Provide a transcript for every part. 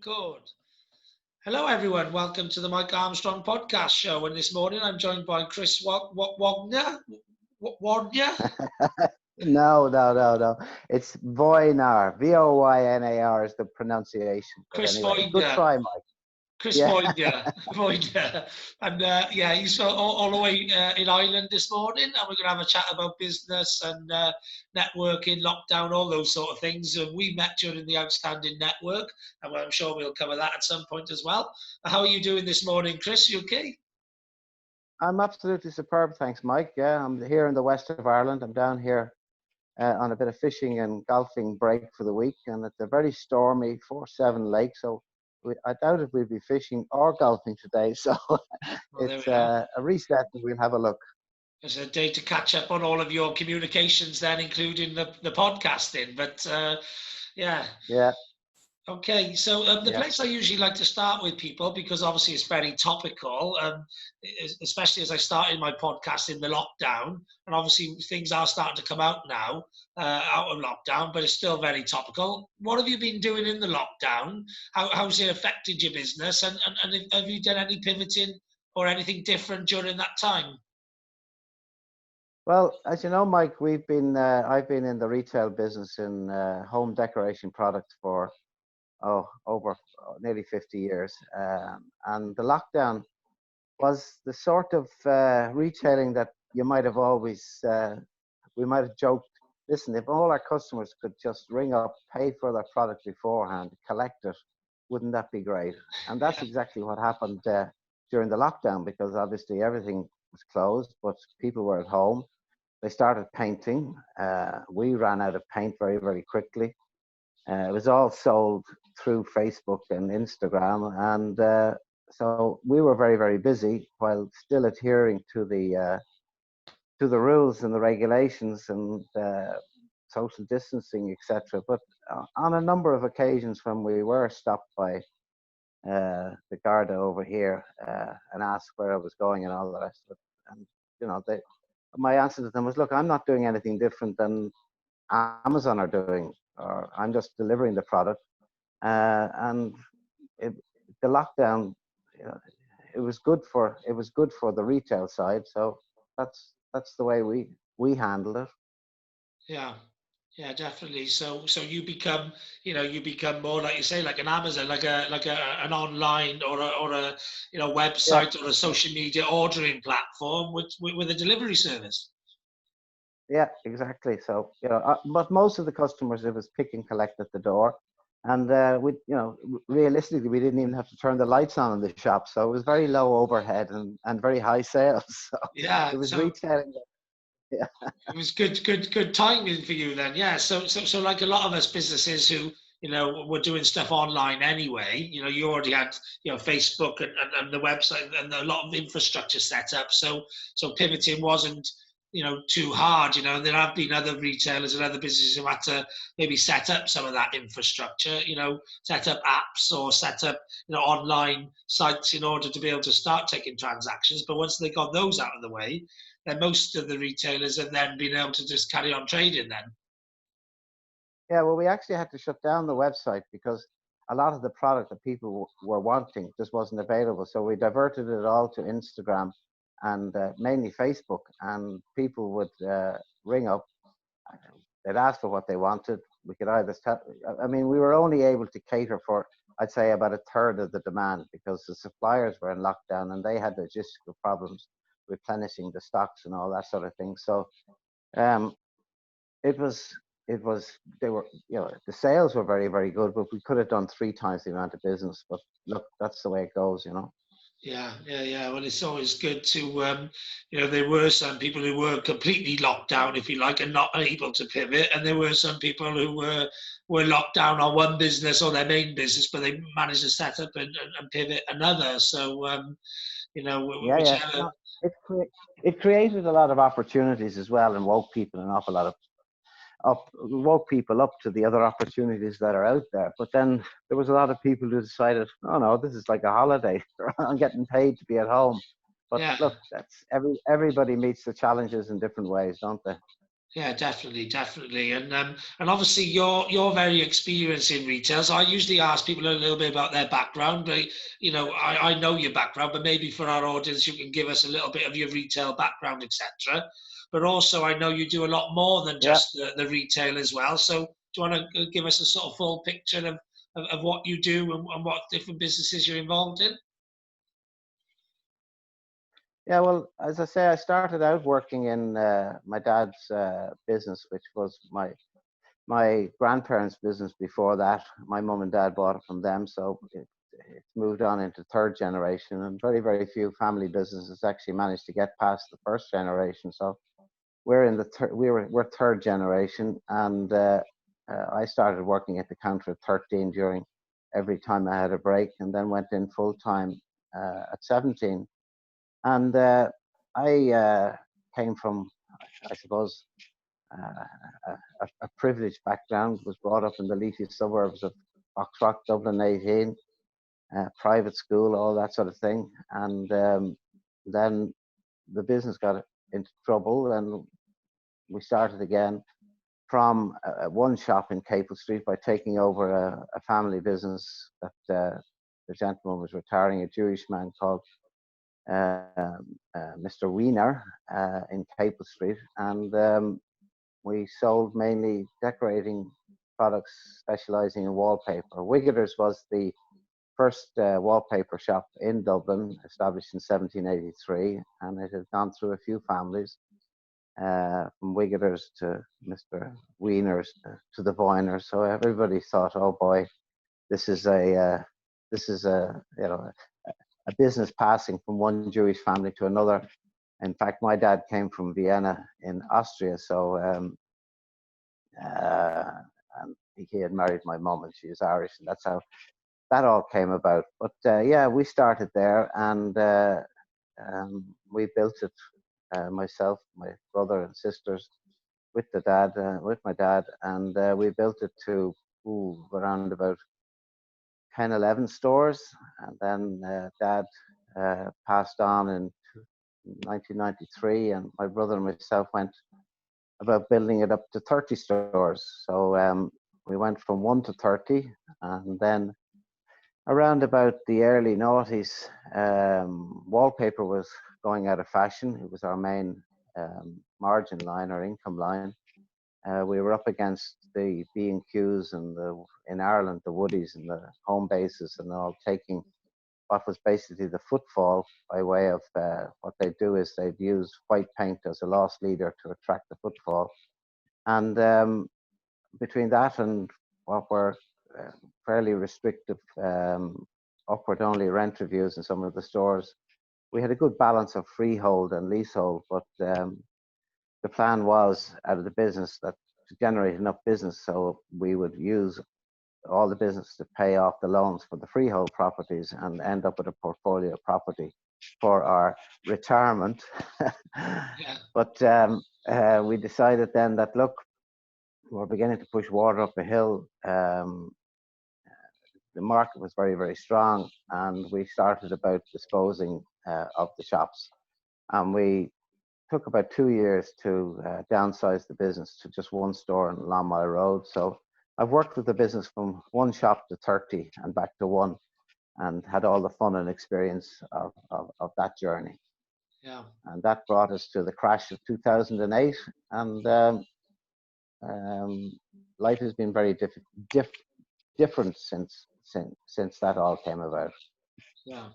Record. Hello, everyone. Welcome to the Mike Armstrong podcast show. And this morning I'm joined by Chris Wojnar. Wojnar? No. It's Wojnar. Voynar is the pronunciation. But Chris anyway, good Wojnar. try, Mike. Chris Yeah. Wojnar. And he's all the way in Ireland this morning. And we're going to have a chat about business and networking, lockdown, all those sort of things. And we met during the Outstanding Network. And I'm sure we'll cover that at some point as well. How are you doing this morning, Chris? You okay? I'm absolutely superb, thanks, Mike. Yeah, I'm here in the west of Ireland. I'm down here on a bit of fishing and golfing break for the week. And it's a very stormy 4-7 lake. So I doubt if we'll be fishing or golfing today. So it's a reset and we'll have a look. It's a day to catch up on all of your communications then, including the podcasting. But yeah. Okay, so the place I usually like to start with people, because obviously it's very topical, especially as I started my podcast in the lockdown, and obviously things are starting to come out now, out of lockdown, but it's still very topical. What have you been doing in the lockdown? How's it affected your business? And have you done any pivoting or anything different during that time? Well, as you know, Mike, I've been in the retail business in home decoration products for over nearly 50 years. And the lockdown was the sort of retailing that you might have always, we might have joked, listen, if all our customers could just ring up, pay for their product beforehand, collect it, wouldn't that be great? And that's exactly what happened during the lockdown, because obviously everything was closed, but people were at home. They started painting. We ran out of paint very, very quickly. It was all sold through Facebook and Instagram, and so we were very, very busy while still adhering to the rules and the regulations and social distancing, etc. But on a number of occasions when we were stopped by the Garda over here and asked where I was going and all the rest of it, and my answer to them was, look, I'm not doing anything different than Amazon are doing, or I'm just delivering the product. And the lockdown, it was good for the retail side. So that's the way we handled it. Yeah, definitely. So you become more, like you say, like an Amazon, like an online or a website or a social media ordering platform with a delivery service. Yeah, exactly. So but most of the customers, it was pick and collect at the door, and realistically, we didn't even have to turn the lights on in the shop, so it was very low overhead and very high sales. So it was retailing. Yeah. It was good timing for you then. Yeah. So like a lot of us businesses who were doing stuff online anyway. You already had Facebook and the website and a lot of infrastructure set up. So pivoting wasn't too hard. There have been other retailers and other businesses who had to maybe set up some of that infrastructure, set up apps or set up, online sites in order to be able to start taking transactions. But once they got those out of the way, then most of the retailers have then been able to just carry on trading then. Yeah, well, we actually had to shut down the website because a lot of the product that people were wanting just wasn't available. So we diverted it all to Instagram and mainly Facebook, and people would ring up. They'd ask for what they wanted. We could either we were only able to cater for, I'd say, about a third of the demand, because the suppliers were in lockdown and they had logistical problems replenishing the stocks and all that sort of thing. So the sales were very, very good, but we could have done 3 times the amount of business. But look, that's the way it goes, Yeah. Well, it's always good to, there were some people who were completely locked down, if you like, and not able to pivot. And there were some people who were locked down on one business or their main business, but they managed to set up and pivot another. So, whichever. It created a lot of opportunities as well, and woke people an awful lot woke people up to the other opportunities that are out there. But then there was a lot of people who decided, oh no, this is like a holiday. I'm getting paid to be at home. But look, that's everybody meets the challenges in different ways, don't they? Yeah, definitely, definitely, and obviously you're very experienced in retail. So I usually ask people a little bit about their background, but I know your background, but maybe for our audience you can give us a little bit of your retail background, etc. But also I know you do a lot more than Yeah. just the retail as well. So do you want to give us a sort of full picture of what you do and what different businesses you're involved in? Yeah, well, as I say, I started out working in my dad's business, which was my grandparents' business before that. My mum and dad bought it from them, so it's moved on into third generation. And very, very few family businesses actually managed to get past the first generation. So we're in the we're third generation, and I started working at the counter at 13 during every time I had a break, and then went in full time at 17. And came from, I suppose, a privileged background. Was brought up in the leafy suburbs of Foxrock, Dublin 18, private school, all that sort of thing. And then the business got into trouble, and we started again from one shop in Capel Street by taking over a family business that the gentleman was retiring, a Jewish man called Mr. Wojnar in Capel Street, and we sold mainly decorating products specializing in wallpaper. Wiggeters was the first wallpaper shop in Dublin, established in 1783, and it had gone through a few families, from Wiggeters to Mr. Wieners to the Wojners. So everybody thought, oh boy, this is a business passing from one Jewish family to another. In fact, my dad came from Vienna in Austria, so uh, and he had married my mum, and she is Irish, and that's how that all came about. But yeah, we started there, and we built it, myself, my brother and sisters, with my dad, and we built it to around about 10, 11 stores, and then dad passed on in 1993, and my brother and myself went about building it up to 30 stores. So we went from 1 to 30, and then around about the early noughties, wallpaper was going out of fashion. It was our main margin line, our income line. We were up against the B&Qs and in Ireland, the Woodies and the Home Bases and all, taking what was basically the footfall by way of what they do is they'd use white paint as a loss leader to attract the footfall. And between that and what were uh, fairly restrictive upward only rent reviews in some of the stores, we had a good balance of freehold and leasehold. But the plan was out of the business that to generate enough business so we would use all the business to pay off the loans for the freehold properties and end up with a portfolio property for our retirement. Yeah, But we decided then that, look, we're beginning to push water up a hill. The market was very, very strong, and we started about disposing of the shops. And we took about 2 years to downsize the business to just one store on Long Mile Road. So I've worked with the business from one shop to 30 and back to one, and had all the fun and experience of that journey. yeah. And that brought us to the crash of 2008. And life has been very different since that all came about. Yeah.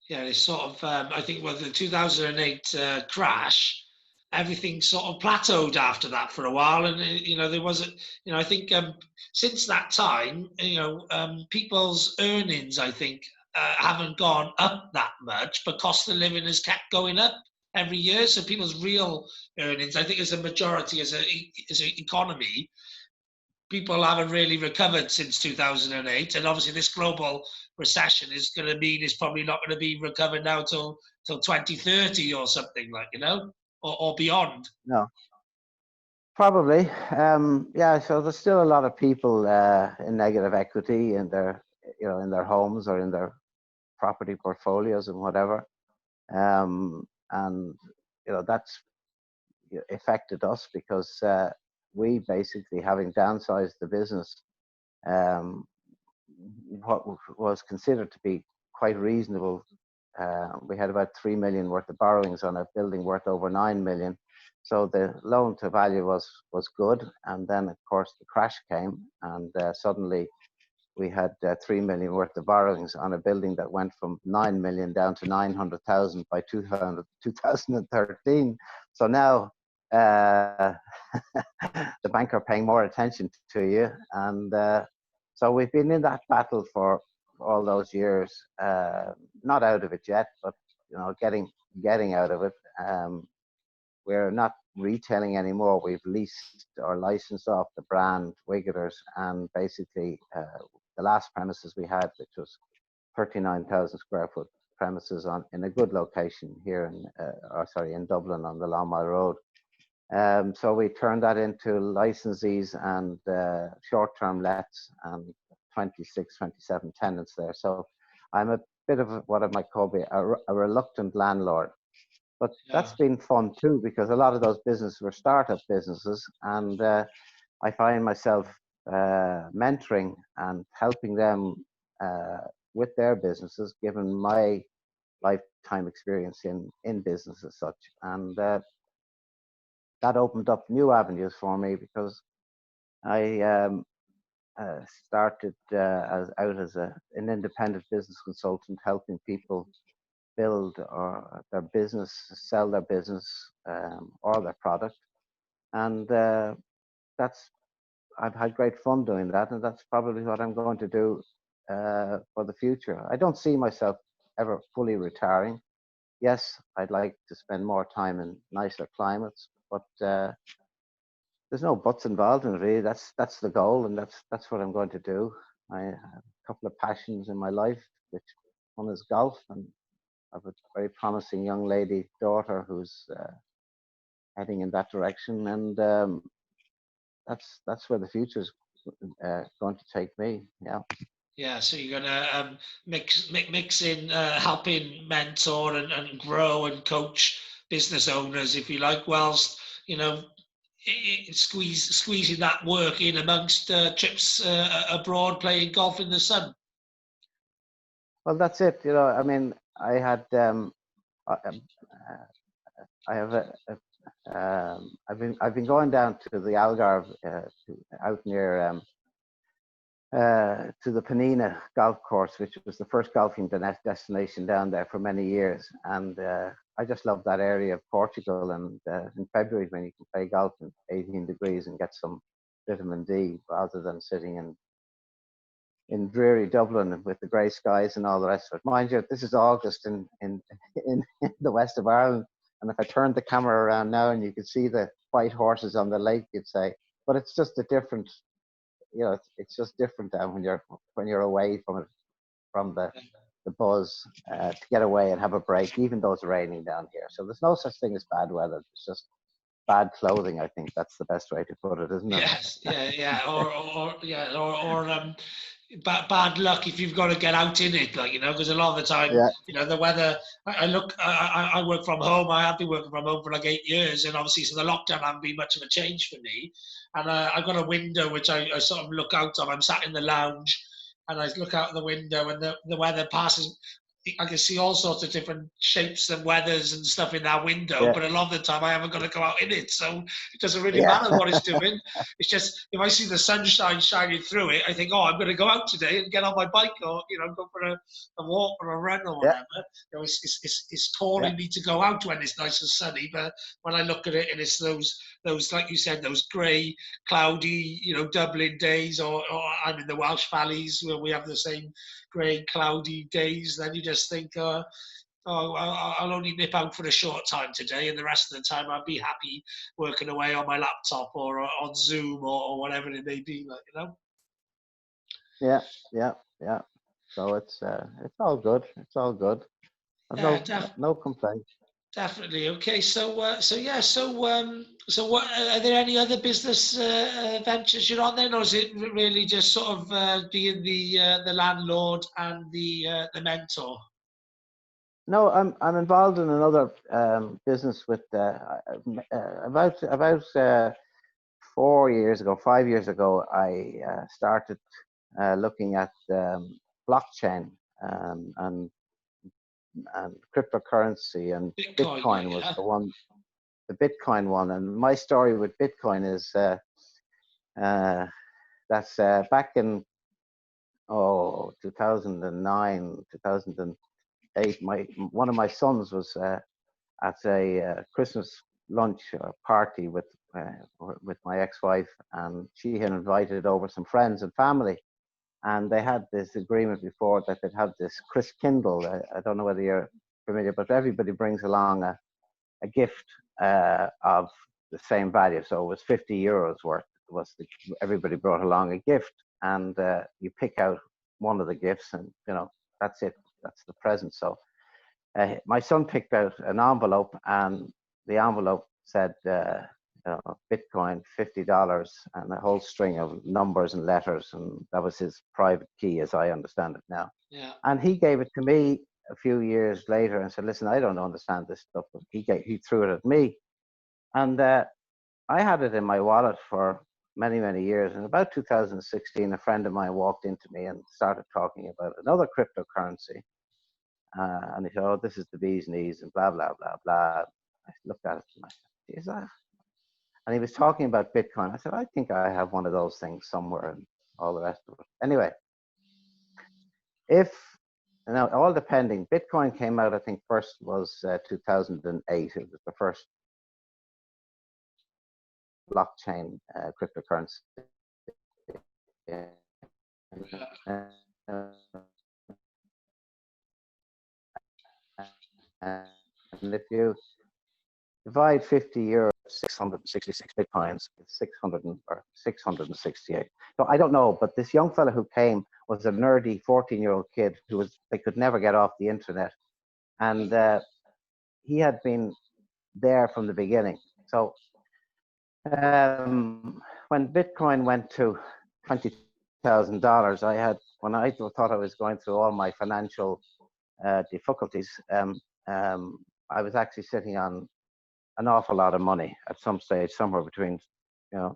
Yeah, it's sort of, I think, well, the 2008 crash, everything sort of plateaued after that for a while. And, there wasn't, I think since that time, people's earnings, I think, haven't gone up that much, but cost of living has kept going up every year. So people's real earnings, I think, as a majority, as an economy, people haven't really recovered since 2008, and obviously this global recession is going to mean it's probably not going to be recovered now till 2030 or something, like, or beyond. No, probably. Yeah, so there's still a lot of people in negative equity in their, in their homes or in their property portfolios and whatever. And that's affected us because we basically, having downsized the business, um, what was considered to be quite reasonable. We had about 3 million worth of borrowings on a building worth over 9 million. So the loan to value was good. And then, of course, the crash came, and suddenly we had 3 million worth of borrowings on a building that went from 9 million down to 900,000 by 2013. So now the bank are paying more attention to you. And so we've been in that battle for all those years, not out of it yet, but getting out of it. We're not retailing anymore. We've leased or licensed off the brand Wiggeters, and basically the last premises we had, which was 39,000 square foot premises in a good location here in Dublin on the Long Mile Road. So we turned that into licensees and short-term lets, and 26, 27 tenants there. So I'm a bit of what I might call a reluctant landlord. But that's been fun too, because a lot of those businesses were startup businesses, and I find myself mentoring and helping them with their businesses, given my lifetime experience in business as such. And that opened up new avenues for me, because I started as an independent business consultant, helping people build their business, sell their business or their product, and I've had great fun doing that, and that's probably what I'm going to do for the future. I don't see myself ever fully retiring. Yes, I'd like to spend more time in nicer climates, but there's no buts involved in it, really. That's the goal, and that's what I'm going to do. I have a couple of passions in my life, which one is golf, and I have a very promising young lady daughter who's heading in that direction, and that's where the future's going to take me. Yeah. Yeah, so you're gonna mix in helping mentor and grow and coach business owners, if you like, whilst squeezing that work in amongst trips abroad, playing golf in the sun. Well, that's it. I mean, I had I, I have I've been going down to the Algarve, out near to the Penina golf course, which was the first golfing destination down there for many years. And I just love that area of Portugal. And in February, when you can play golf in 18 degrees and get some vitamin D, rather than sitting in dreary Dublin with the grey skies and all the rest of it. Mind you, this is August in the west of Ireland. And if I turned the camera around now and you could see the white horses on the lake, you'd say, but it's just a different, it's just different down when you're away from the buzz, to get away and have a break, even though it's raining down here. So there's no such thing as bad weather. It's just bad clothing. I think that's the best way to put it, isn't it? Yes, yeah, or bad luck if you've got to get out in it, because a lot of the time, Yeah. the weather. I work from home. I have been working from home for like 8 years, and obviously, so the lockdown hasn't been much of a change for me. And I've got a window which I sort of look out of. I'm sat in the lounge, and I look out the window, and the weather passes. I can see all sorts of different shapes and weathers and stuff in that window, Yeah. but a lot of the time I haven't got to go out in it, so it doesn't really Yeah. matter what it's doing. It's just if I see the sunshine shining through it, I think, oh, I'm going to go out today and get on my bike, or go for a walk or a run or whatever. It's calling me to go out when it's nice and sunny, but when I look at it and it's those like you said, those grey, cloudy, Dublin days, or I'm in the Welsh valleys where we have the same grey, cloudy days, then you just think, oh, I'll only nip out for a short time today, and the rest of the time I'll be happy working away on my laptop or on Zoom or whatever it may be, Yeah. So it's all good. It's all good. I've Yeah, no complaints. definitely. Okay, so what are there any other business ventures you're on then, or is it really just sort of being the landlord and the mentor? No, I'm involved in another business with about 4 years ago, 5 years ago. I started looking at blockchain and cryptocurrency, and Bitcoin, Bitcoin like, was yeah. the Bitcoin one. And my story with Bitcoin is uh, that's back in 2009, 2008. My one of my sons was at a Christmas lunch party with my ex-wife, and she had invited over some friends and family, and they had this agreement before that they'd have this Chris Kindle. I don't know whether you're familiar, but everybody brings along a gift of the same value. So it was €50 worth. Everybody brought along a gift, and you pick out one of the gifts, and that's it. That's the present. So my son picked out an envelope, and the envelope said Bitcoin, $50, and a whole string of numbers and letters, and that was his private key, as I understand it now. Yeah. And he gave it to me a few years later and said, "Listen, I don't understand this stuff." But he threw it at me, and I had it in my wallet for many, many years. And about 2016, a friend of mine walked into me and started talking about another cryptocurrency. And he said, "Oh, this is the bee's knees," and blah, blah, blah, blah. I looked at it and I said, "Is that?" And he was talking about Bitcoin. I said, "I think I have one of those things somewhere," and all the rest of it. Anyway, if now all depending, Bitcoin came out, I think first was 2008. It was the first blockchain cryptocurrency. Uh, and if you divide €50, 666 bitcoins, it's 600 or 668. So I don't know, but this young fella who came was a nerdy 14-year-old kid they could never get off the internet, and he had been there from the beginning. So when Bitcoin went to $20,000, when I thought I was going through all my financial difficulties, I was actually sitting on an awful lot of money at some stage, somewhere between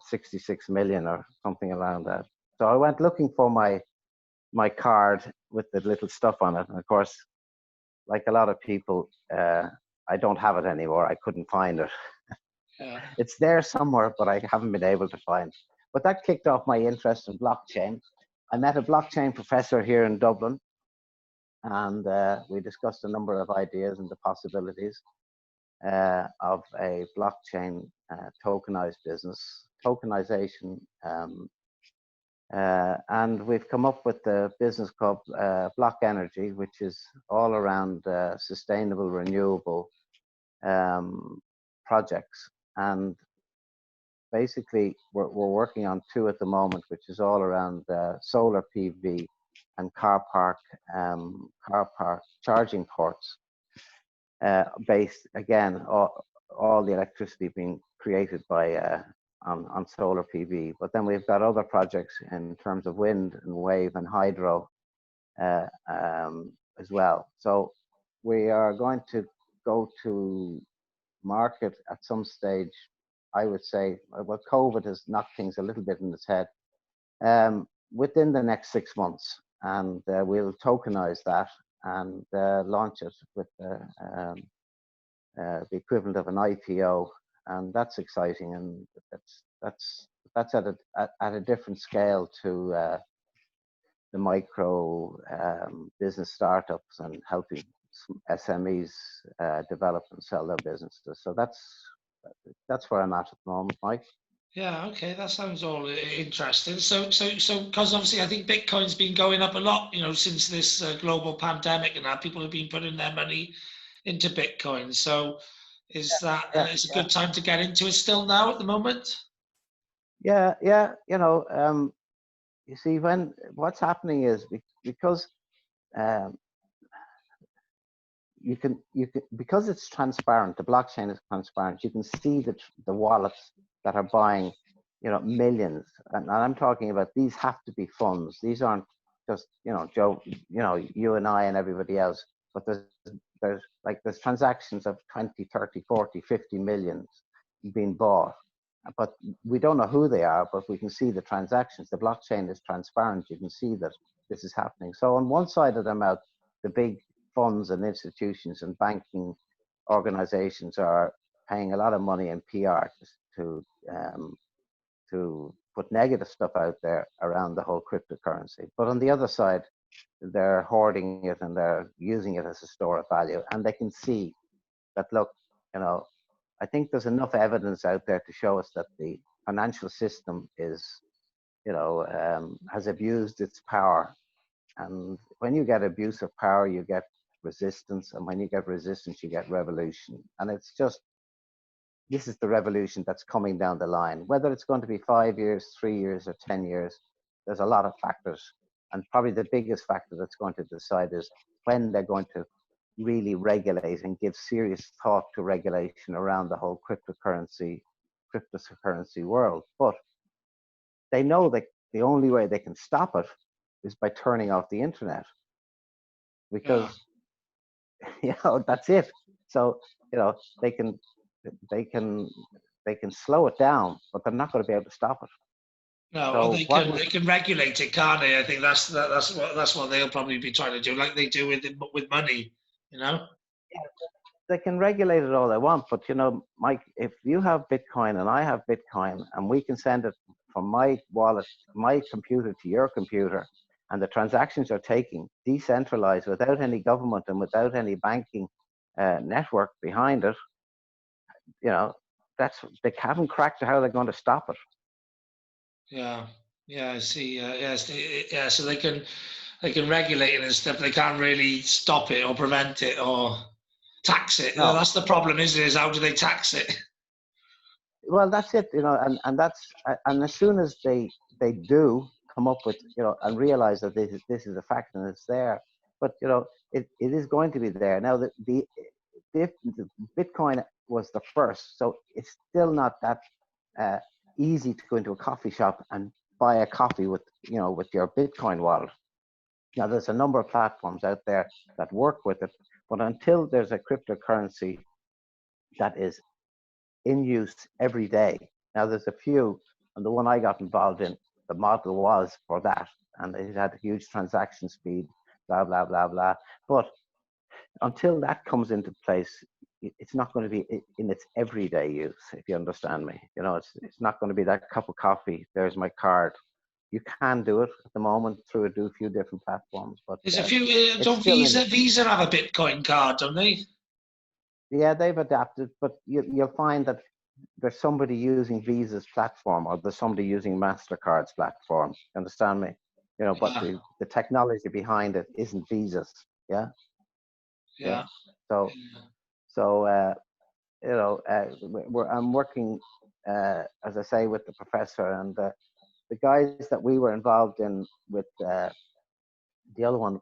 66 million or something around that. So I went looking for my card with the little stuff on it, and of course, like a lot of people, I don't have it anymore. I couldn't find it. Yeah. It's there somewhere, but I haven't been able to find. But that kicked off my interest in blockchain. I met a blockchain professor here in Dublin, and we discussed a number of ideas and the possibilities of a blockchain tokenized business, tokenization. And we've come up with the business called Block Energy, which is all around sustainable, renewable projects. And basically, we're working on two at the moment, which is all around solar PV and car park charging ports. Based again, all the electricity being created by on solar PV. But then we've got other projects in terms of wind and wave and hydro as well. So we are going to go to market at some stage. I would say, well, COVID has knocked things a little bit in its head. Within the next 6 months, and we'll tokenize that and launch it with the equivalent of an IPO, and that's exciting, and that's at a different scale to the micro business startups and helping SMEs develop and sell their businesses. So that's where I'm at the moment, Mike. Yeah, okay, that sounds all interesting. So, because obviously I think Bitcoin's been going up a lot, since this global pandemic, and that people have been putting their money into Bitcoin. So, is that Yeah, it's a good time to get into it still now at the moment? yeah. You see, when what's happening is because um, you can because it's transparent. The blockchain is transparent. You can see the wallets that are buying, millions. And I'm talking about, these have to be funds. These aren't just Joe, you and I and everybody else. But there's there's transactions of 20, 30, 40, 50 millions being bought, but we don't know who they are, but we can see the transactions. The blockchain is transparent. You can see that this is happening. So on one side of the mouth, the big funds and institutions and banking organizations are paying a lot of money in PR to put negative stuff out there around the whole cryptocurrency. But on the other side, they're hoarding it and they're using it as a store of value. And they can see that, look, I think there's enough evidence out there to show us that the financial system is, has abused its power. And when you get abuse of power, you get resistance. And when you get resistance, you get revolution. And it's just, this is the revolution that's coming down the line. Whether it's going to be 5 years, 3 years, or 10 years, there's a lot of factors. And probably the biggest factor that's going to decide is when they're going to really regulate and give serious thought to regulation around the whole cryptocurrency world. But they know that the only way they can stop it is by turning off the internet, because that's it. So they can slow it down, but they're not going to be able to stop it. No, well, they can regulate it, can't they? I think that's what they'll probably be trying to do, like they do with money, Yeah, they can regulate it all they want, but Mike, if you have Bitcoin and I have Bitcoin, and we can send it from my wallet, my computer to your computer, and the transactions are taking decentralized without any government and without any banking network behind it, they haven't cracked how they're going to stop it. Yeah, I see. Yeah, so they can regulate it and stuff. They can't really stop it or prevent it or tax it. No. That's the problem, isn't it? Is how do they tax it? Well, that's it, and as soon as they do come up with, and realize that this is a fact and it's there, but it is going to be there. Now the Bitcoin was the first, so it's still not that easy to go into a coffee shop and buy a coffee with your Bitcoin wallet. Now there's a number of platforms out there that work with it, but until there's a cryptocurrency that is in use every day. Now there's a few, and the one I got involved in, the model was for that, and it had a huge transaction speed, blah, blah, blah, blah. But until that comes into place, it's not going to be in its everyday use, if you understand me. It's not going to be that cup of coffee, there's my card. You can do it at the moment through a few different platforms, but there's a few. Don't Visa have a Bitcoin card, don't they? Yeah, they've adapted, but you'll find that there's somebody using Visa's platform, or there's somebody using MasterCard's platform. You understand me? But the technology behind it isn't Visa's. Yeah. So I'm working, as I say, with the professor and the guys that we were involved in with the other one,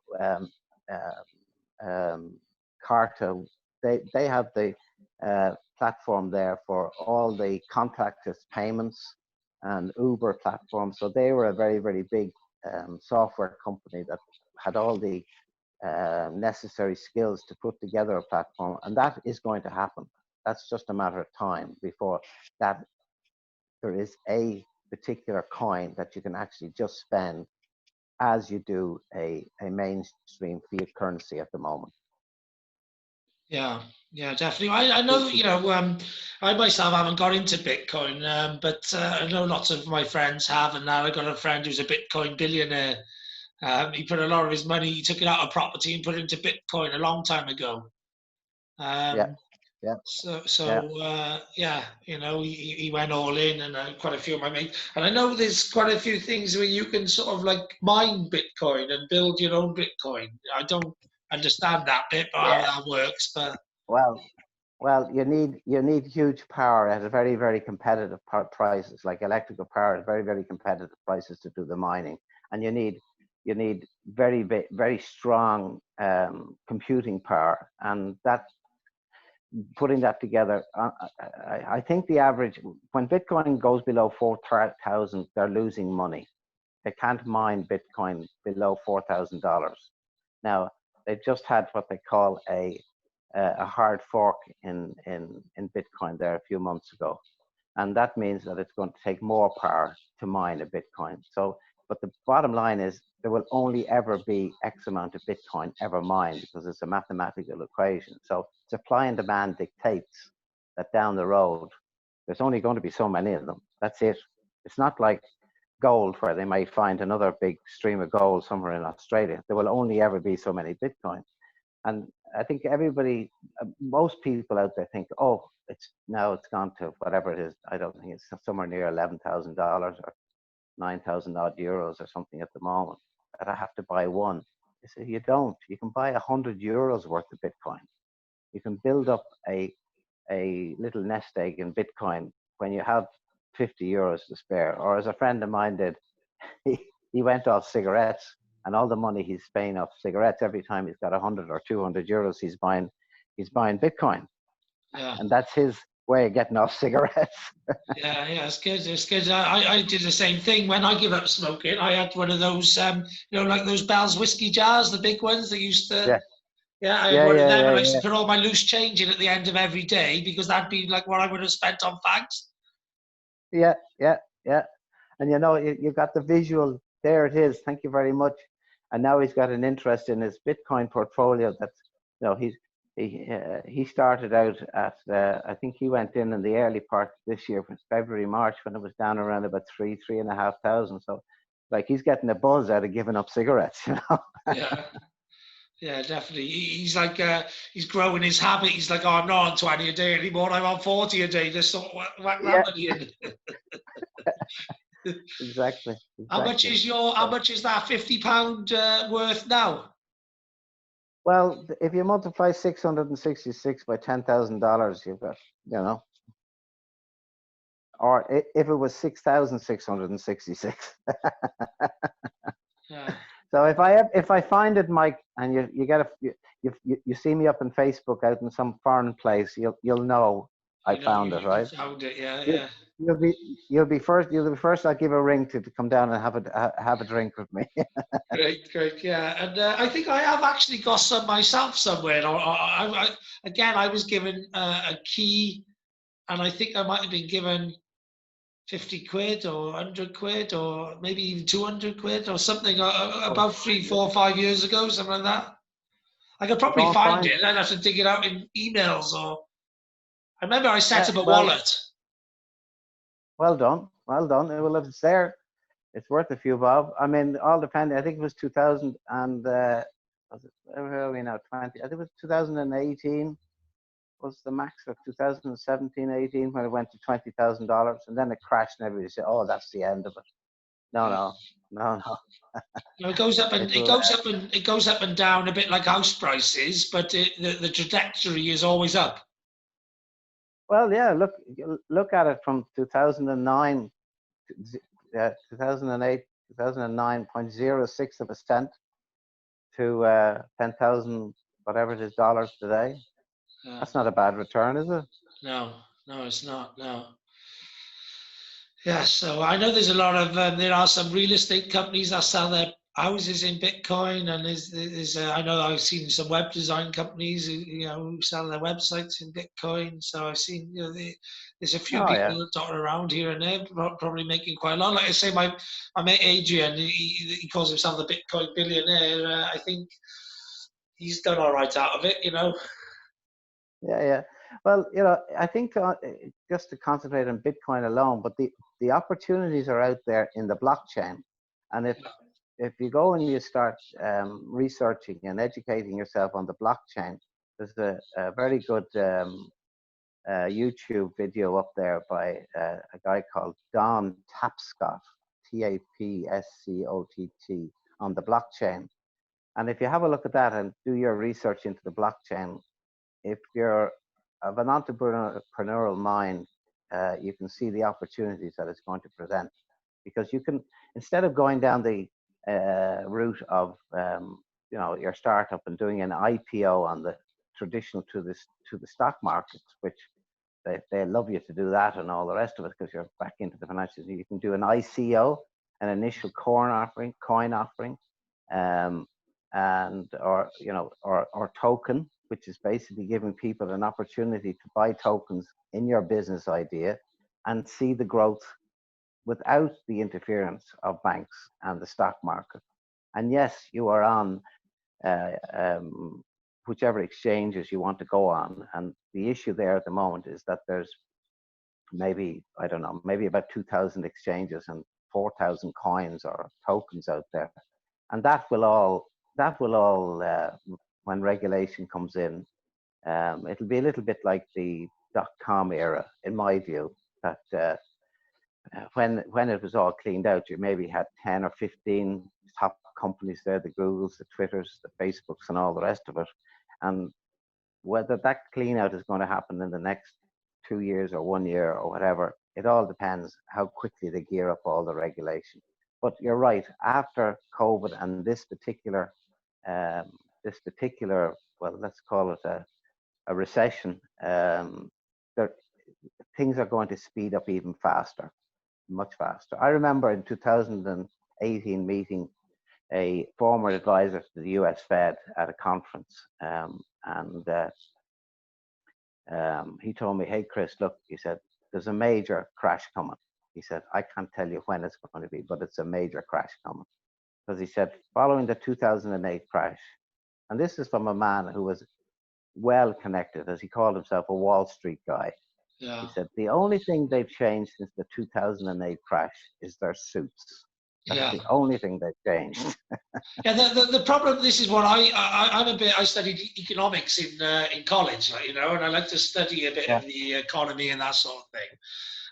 Carta. They have the platform there for all the contactless payments and Uber platform. So they were a very, very big software company that had all the necessary skills to put together a platform, and that is going to happen. That's just a matter of time before that there is a particular coin that you can actually just spend as you do a mainstream fiat currency at the moment. Yeah, definitely. I know, I myself haven't got into Bitcoin, but I know lots of my friends have, and now I got a friend who's a Bitcoin billionaire. He put a lot of his money, he took it out of property and put it into Bitcoin a long time ago. He went all in, and quite a few of my mates. And I know there's quite a few things where you can sort of like mine Bitcoin and build your own Bitcoin. I don't understand that bit, but how that works. But well, you need huge power at a very, very competitive prices, like electrical power at very, very competitive prices to do the mining, and you need very, very strong computing power, and that, putting that together, I think the average, when Bitcoin goes below 4,000, they're losing money. They can't mine Bitcoin below $4,000. Now, they've just had what they call a a hard fork in Bitcoin there a few months ago. And that means that it's going to take more power to mine a Bitcoin. So, but the bottom line is there will only ever be X amount of Bitcoin ever mined, because it's a mathematical equation. So supply and demand dictates that down the road, there's only going to be so many of them. That's it. It's not like gold, where they might find another big stream of gold somewhere in Australia. There will only ever be so many Bitcoin. And I think everybody, most people out there think, oh, it's gone to whatever it is. I don't think it's somewhere near $11,000 or 9,000 odd euros or something at the moment, that I have to buy one. I say, you don't. You can buy 100 euros worth of Bitcoin. You can build up a little nest egg in Bitcoin when you have 50 euros to spare. Or as a friend of mine did, he went off cigarettes, and all the money he's paying off cigarettes, every time he's got 100 or 200 euros, he's buying Bitcoin. Yeah. And that's his way of getting off cigarettes. Yeah, it's good. It's good. I did the same thing when I gave up smoking. I had one of those, like those Bell's whiskey jars, the big ones that used to. Yeah. Yeah, I had Yeah, one of yeah, them, yeah, and I used yeah. to put all my loose change in at the end of every day, because that'd be like what I would have spent on fags. Yeah, yeah, yeah. And you got the visual. There it is. Thank you very much. And now he's got an interest in his Bitcoin portfolio. That's, he started out at, I think he went in the early part of this year, February, March, when it was down around about 3,500. So like, he's getting a buzz out of giving up cigarettes, Yeah. Yeah, definitely. He's like, he's growing his habit. He's like, oh, I'm not on 20 a day anymore. I'm on 40 a day. Just sort of whack that Yeah, money in. exactly, How much exactly. is how much is that £50 worth now? Well, if you multiply 666 by $10,000, you've got, or if it was 6,666. Yeah. So if I find it, Mike, and you see me up on Facebook out in some foreign place, you'll know I found it, right? You found it, yeah, You, yeah. you'll be first. You'll be first. I'll give a ring to come down and have a drink with me. Great, yeah. And I think I have actually got some myself somewhere. Again, I was given a key, and I think I might have been given 50 quid or 100 quid or maybe even 200 quid or something Oh, about 3, 4, 5 years ago, something like that. I could probably go and find find. it. I'd have to dig it out in emails, or I remember I set Yeah, up a wallet. well done, well done. Well, if it's there, it's worth a few bob. I mean, all depending. I think it was 2000 and where are we now? 20. I think it was 2018 was the max, of 2017, 18, when it went to $20,000, and then it crashed, and everybody said, "Oh, that's the end of it." No, Yeah. no, no, no. It goes up and It'll. it goes up and down a bit like house prices, but the trajectory is always up. Well, yeah. Look at it from 2009, 2008, 2009.06% to 10,000 whatever it is dollars today. That's not a bad return, is it? No, it's not. No. Yeah, so I know there's a lot of there are some real estate companies that sell their houses in Bitcoin, and there's I know I've seen some web design companies who sell their websites in Bitcoin. So I've seen there's a few Oh yeah. people dotted around here and there, probably making quite a lot. Like I say, my mate Adrian, he calls himself the Bitcoin billionaire. I think he's done all right out of it. Yeah, yeah. Well, I think just to concentrate on Bitcoin alone, but the opportunities are out there in the blockchain, and if you go and you start researching and educating yourself on the blockchain, there's a very good YouTube video up there by a guy called Don Tapscott, Tapscott, on the blockchain. And if you have a look at that and do your research into the blockchain, if you're of an entrepreneurial mind, you can see the opportunities that it's going to present, because you can, instead of going down the route of your startup and doing an IPO on the traditional to the stock markets, which they love you to do that and all the rest of it, because you're back into the financials. You can do an ICO, an initial coin offering, and or token. which is basically giving people an opportunity to buy tokens in your business idea and see the growth without the interference of banks and the stock market. And yes, you are on uh, um, whichever exchanges you want to go on. And the issue there at the moment is that there's maybe, I don't know, maybe about 2,000 exchanges and 4,000 coins or tokens out there. And that will all, when regulation comes in, it'll be a little bit like the .com era, in my view, that when it was all cleaned out, you maybe had 10 or 15 top companies there, the Googles, the Twitters, the Facebooks, and all the rest of it. And whether that clean out is going to happen in the next 2 years or 1 year or whatever, it all depends how quickly they gear up all the regulation. But you're right, after COVID and um, this particular, well, let's call it a recession, there, things are going to speed up even faster, much faster. I remember in 2018 meeting a former advisor to the US Fed at a conference, and he told me, "Hey, Chris, look," he said, "there's a major crash coming." He said, "I can't tell you when it's going to be, but it's a major crash coming." Because he said, following the 2008 crash, and this is from a man who was well connected, as he called himself, a Wall Street guy. He Yeah. said, the only thing they've changed since the 2008 crash is their suits. That's Yeah. the only thing they've changed. Yeah, the problem. This is what I'm a bit. I studied economics in college, like, and I like to study a bit Yeah. of the economy and that sort of thing.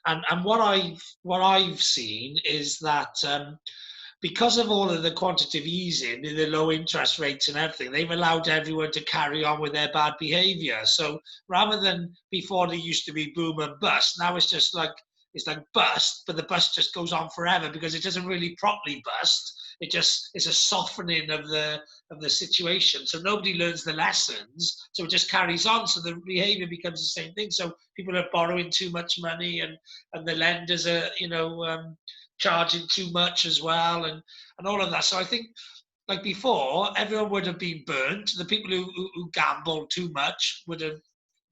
And what I've seen is that because of all of the quantitative easing, the low interest rates and everything, they've allowed everyone to carry on with their bad behavior. So rather than before there used to be boom and bust, now it's like bust, but the bust just goes on forever because it doesn't really properly bust. It's a softening of the situation. So nobody learns the lessons. So it just carries on. So the behavior becomes the same thing. So people are borrowing too much money, and the lenders are charging too much as well, and all of that. So I think, like before, everyone would have been burnt. The people who gambled too much would have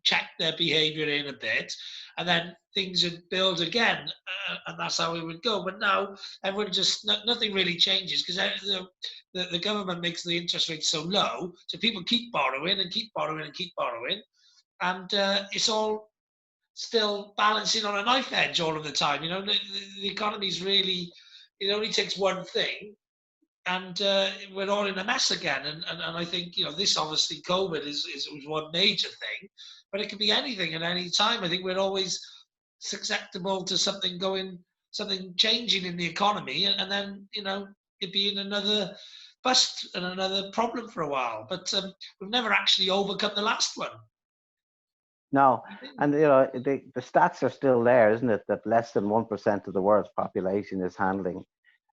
checked their behaviour in a bit, and then things would build again, and that's how it would go. But now everyone just nothing really changes because the government makes the interest rate so low, so people keep borrowing and keep borrowing and keep borrowing, and it's all still balancing on a knife edge all of the time. The economy's really, it only takes one thing, and we're all in a mess again. And I think this obviously COVID was one major thing, but it could be anything at any time. I think we're always susceptible to something changing in the economy, and then it being another bust and another problem for a while. But we've never actually overcome the last one. No, and the stats are still there, isn't it? That less than 1% of the world's population is handling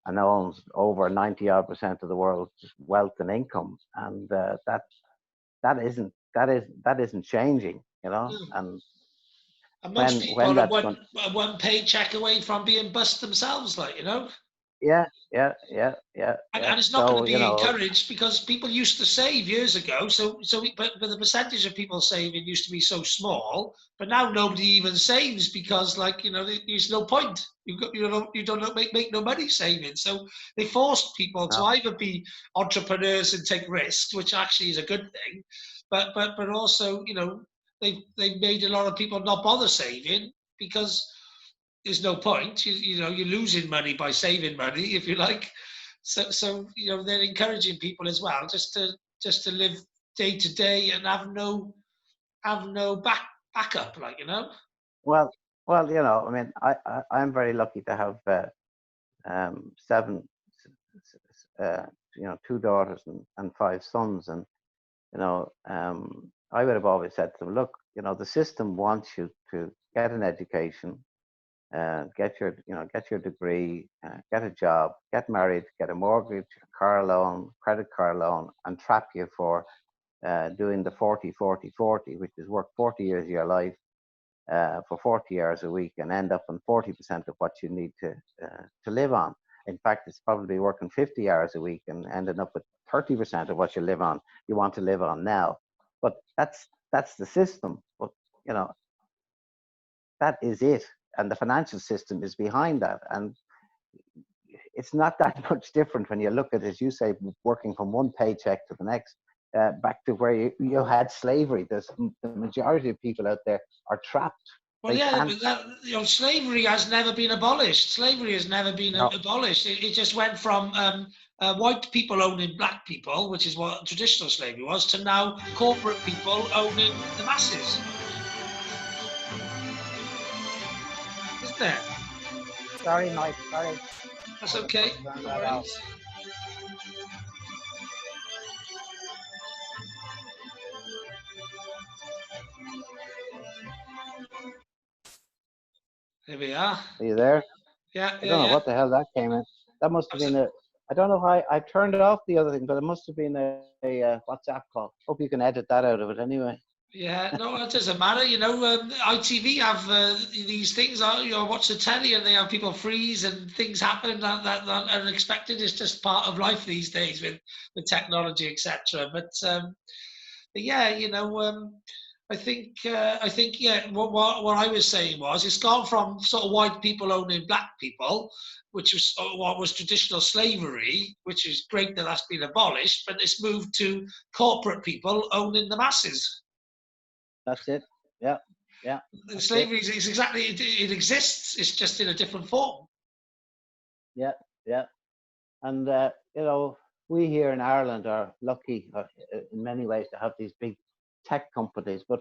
and owns over 90 odd percent of the world's wealth and income, and that isn't changing, and And most when people are that's going, one paycheck away from being bust themselves, like. yeah, yeah, yeah, yeah, yeah. And it's not going to So be encouraged because people used to save years ago. But the percentage of people saving used to be so small. But now nobody even saves because, like, there's no point. You don't make no money saving. So they forced people to no, either be entrepreneurs and take risks, which actually is a good thing, but also they've made a lot of people not bother saving because there's no point. You're losing money by saving money, if you like. So they're encouraging people as well just to live day to day and have no backup, like. well, I mean, I'm very lucky to have seven, uh, two daughters and five sons, and I would have always said to them, look, the system wants you to get an education, get your degree, get a job, get married, get a mortgage, a car loan, credit card loan, and trap you for doing the 40-40-40, which is work 40 years of your life for 40 hours a week and end up on 40% of what you need to live on. In fact, it's probably working 50 hours a week and ending up with 30% of what you want to live on now. But that's the system. But you know, that is it, and the financial system is behind that, and it's not that much different when you look at, as you say, working from one paycheck to the next. Back to where you had slavery. The majority of people out there are trapped. Well, They yeah, can't. but slavery has never been abolished. Slavery has never been No, abolished. It just went from white people owning black people, which is what traditional slavery was, to now corporate people owning the masses, isn't there? sorry, Mike. Sorry, That's I just okay. turned No that off. worries. There we are. Are you there? Yeah, I yeah, don't know yeah. what the hell that came in. That must have That's been a. I don't know how I turned off the other thing, but it must have been a WhatsApp call. Hope you can edit that out of it anyway. Yeah, no, it doesn't matter. ITV have these things. Watch the telly and they have people freeze and things happen that unexpected. Is just part of life these days with technology, etc. But yeah, I think yeah. What I was saying was it's gone from sort of white people owning black people, which was what was traditional slavery, which is great that that's been abolished, but it's moved to corporate people owning the masses. That's it. Yeah, yeah, that's it. Slavery is exactly it exists. It's just in a different form. Yeah, yeah. And we here in Ireland are lucky in many ways to have these big tech companies. But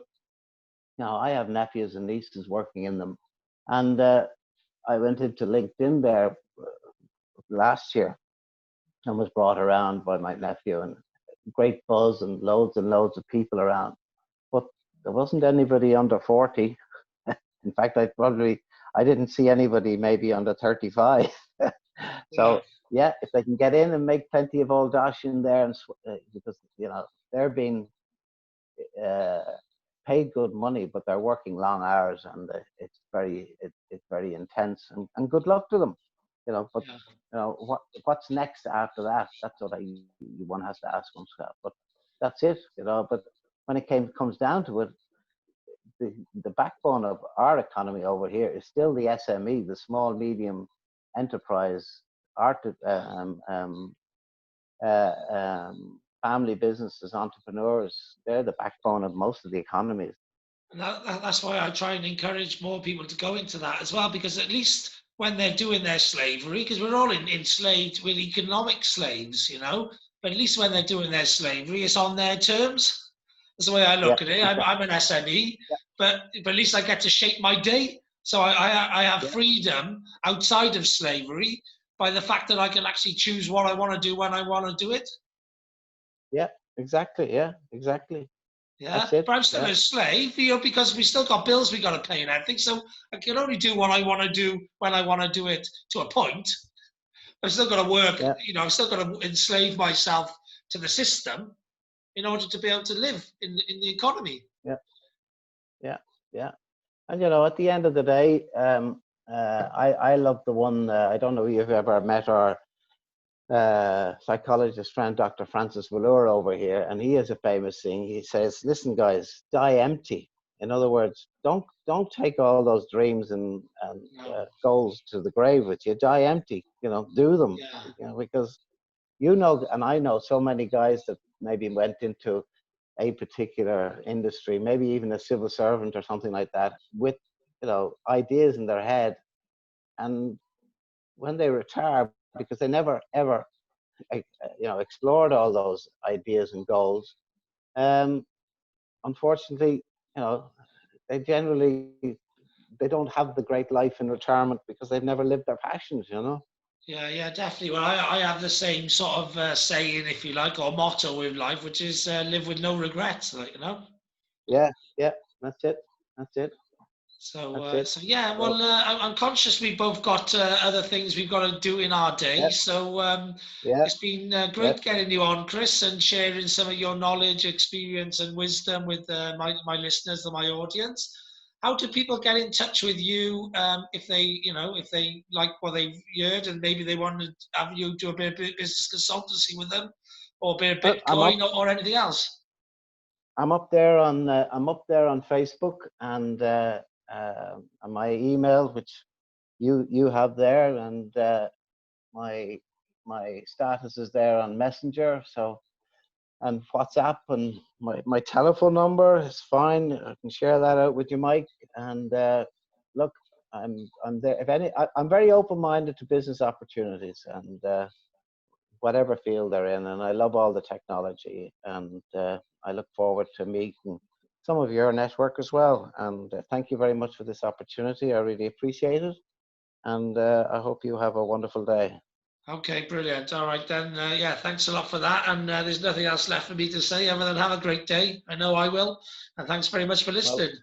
I have nephews and nieces working in them, and I went into LinkedIn there last year and was brought around by my nephew, and great buzz and loads of people around. But there wasn't anybody under 40. In fact, I didn't see anybody maybe under 35. Yeah, So yeah, if they can get in and make plenty of old dosh in there, and because they're being uh, paid good money, but they're working long hours, and it's very intense. And good luck to them. But yeah, what's next after that? That's what one has to ask oneself. But that's it. But when it comes down to it, the backbone of our economy over here is still the SME, the small medium enterprise, art, family businesses, entrepreneurs. They're the backbone of most of the economies. and that's why I try and encourage more people to go into that as well, because at least when they're doing their slavery, because we're all enslaved, we're economic slaves, but at least when they're doing their slavery, it's on their terms. That's the way I Yeah, look at it. I'm, exactly. I'm an SME, but at least I get to shape my day. So I have Yeah, freedom outside of slavery by the fact that I can actually choose what I want to do when I want to do it. yeah, exactly. Yeah, exactly. Yeah, That's it. but I'm still Yeah, a slave, because we still got bills we got to pay and everything. So I can only do what I want to do when I want to do it to a point. I've still got to work, yeah, I've still got to enslave myself to the system in order to be able to live in the economy. yeah, yeah, yeah. And at the end of the day, I love the one. I don't know if you've ever met our psychologist friend, Dr. Francis Valur over here, and he has a famous thing. He says, "Listen, guys, die empty." In other words, don't take all those dreams and No. goals to the grave with you. Die empty. Do them. Yeah. Because and I know so many guys that maybe went into a particular industry, maybe even a civil servant or something like that, with ideas in their head, and when they retire, because they never ever explored all those ideas and goals. Um, Unfortunately, you know, they generally they don't have the great life in retirement because they've never lived their passions. Yeah, yeah, definitely. Well, I have the same sort of saying, if you like, or motto with life, which is live with no regrets, Yeah, yeah, that's it. That's it. So, That's it. yeah. So Well, I'm conscious we've both got other things we've got to do in our yeah, day. So, yeah, it's been yeah. great getting you on, Chris, and sharing some of your knowledge, experience, and wisdom with my listeners and my audience. How do people get in touch with you if they like what they've heard and maybe they want to have you do a bit of business consultancy with them, or a bit of I'm up. Bitcoin or anything else? I'm up there on Facebook, and my email, which you have there, and my status is there on Messenger, so, and WhatsApp, and my telephone number is fine. I can share that out with you, Mike. And look, I'm there. If any, I'm very open-minded to business opportunities, and whatever field they're in, and I love all the technology, and I look forward to meeting some of your network as well. And thank you very much for this opportunity. I really appreciate it, and I hope you have a wonderful day. Okay, brilliant. All right then. Yeah, thanks a lot for that. And there's nothing else left for me to say other than have a great day. I know I will. And thanks very much for listening. Well,